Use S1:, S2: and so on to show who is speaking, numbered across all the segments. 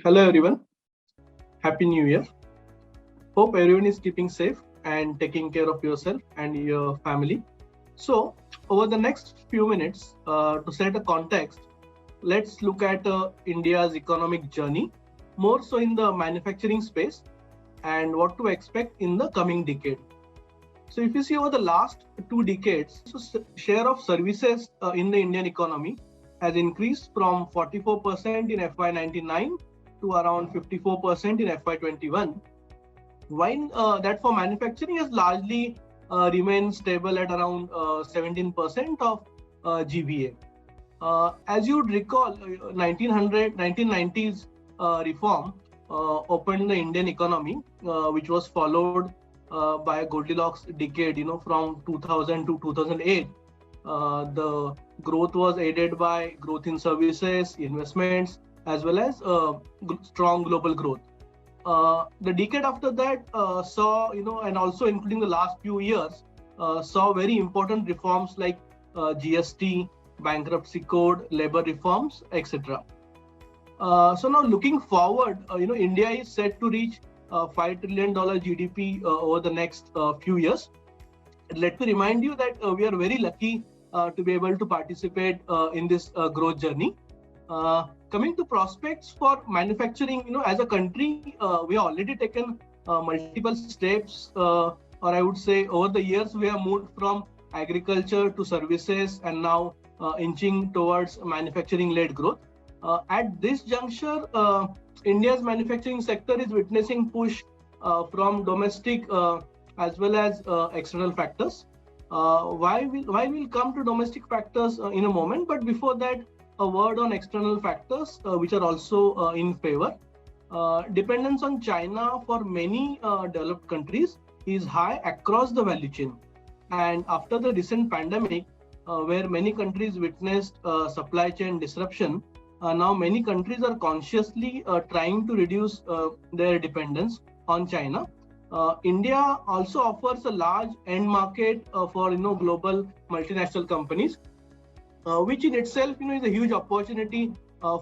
S1: Hello everyone, Happy New Year. Hope everyone is keeping safe and taking care of yourself and your family. So, over the next few minutes, to set a context, let's look at India's economic journey, more so in the manufacturing space, and what to expect in the coming decade. So, if you see over the last 2 decades, share of services in the Indian economy has increased from 44% in FY99 to around 54% in FY21, while that for manufacturing has largely remained stable at around 17% of GVA. As you would recall, 1990s reform opened the Indian economy, which was followed by a Goldilocks decade, from 2000 to 2008. The growth was aided by growth in services, investments, as well as strong global growth. The decade after that saw, and also including the last few years, saw very important reforms like GST, bankruptcy code, labor reforms, etc. So now looking forward, India is set to reach $5 trillion GDP over the next few years. Let me remind you that we are very lucky to be able to participate in this growth journey. Coming to prospects for manufacturing, as a country, we have already taken multiple steps, or I would say over the years, we have moved from agriculture to services and now inching towards manufacturing-led growth. At this juncture, India's manufacturing sector is witnessing push from domestic as well as external factors. Why we'll come to domestic factors in a moment, but before that, a word on external factors which are also in favor. Dependence on China for many developed countries is high across the value chain. And after the recent pandemic, where many countries witnessed supply chain disruption, now many countries are consciously trying to reduce their dependence on China. India also offers a large end market for global multinational companies, which in itself is a huge opportunity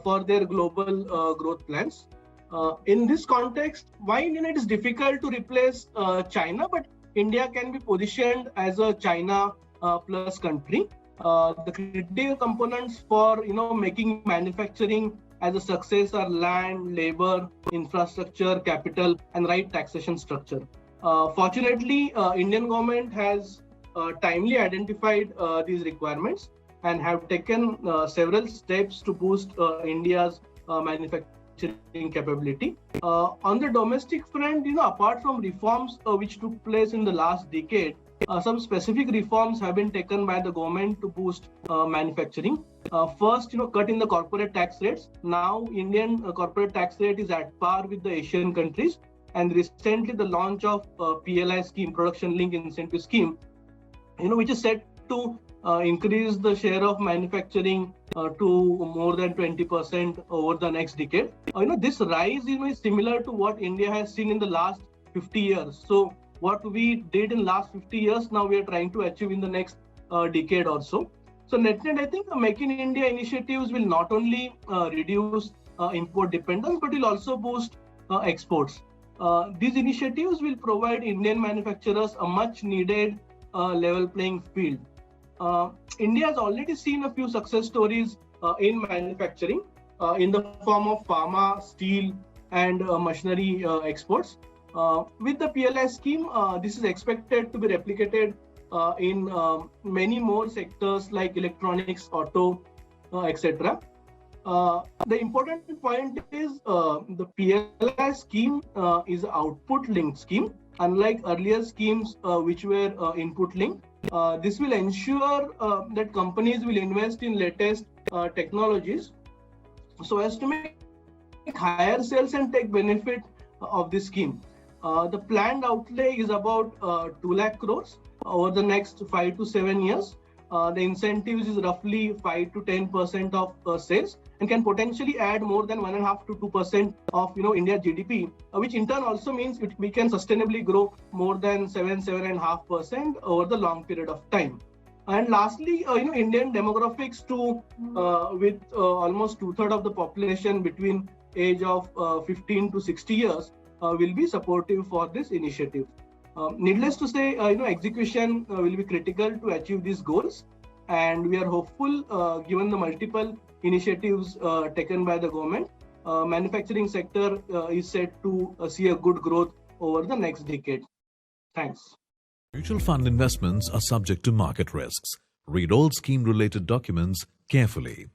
S1: for their global growth plans. In this context, while it is difficult to replace China, but India can be positioned as a China plus country. The critical components for making manufacturing as a success are land, labor, infrastructure, capital, and right taxation structure. Fortunately, Indian government has timely identified these requirements and have taken several steps to boost India's manufacturing capability. On the domestic front, apart from reforms which took place in the last decade, some specific reforms have been taken by the government to boost manufacturing. First, cut in the corporate tax rates. Now, Indian corporate tax rate is at par with the Asian countries. And recently, the launch of PLI scheme, Production Link Incentive Scheme, which is set to increase the share of manufacturing to more than 20% over the next decade. This rise is similar to what India has seen in the last 50 years. So what we did in last 50 years, now we are trying to achieve in the next decade or so. So net, I think the Make in India initiatives will not only reduce import dependence, but will also boost exports. These initiatives will provide Indian manufacturers a much needed level playing field. India has already seen a few success stories in manufacturing in the form of pharma, steel, and machinery exports. With the PLI scheme, this is expected to be replicated in many more sectors like electronics, auto, etc. The important point is the PLI scheme is an output-linked scheme, unlike earlier schemes which were input-linked. This will ensure that companies will invest in latest technologies so as to make higher sales and take benefit of this scheme. The planned outlay is about 2 lakh crores over the next 5 to 7 years. The incentives is roughly 5 to 10% of sales and can potentially add more than 1.5 to 2% of India GDP, which in turn also means we can sustainably grow more than 7.5% over the long period of time. And lastly, Indian demographics too, with almost 2/3 of the population between age of 15 to 60 years will be supportive for this initiative. Needless to say, execution will be critical to achieve these goals, and we are hopeful, given the multiple initiatives taken by the government, manufacturing sector is set to see a good growth over the next decade. Thanks.
S2: Mutual fund investments are subject to market risks. Read all scheme-related documents carefully.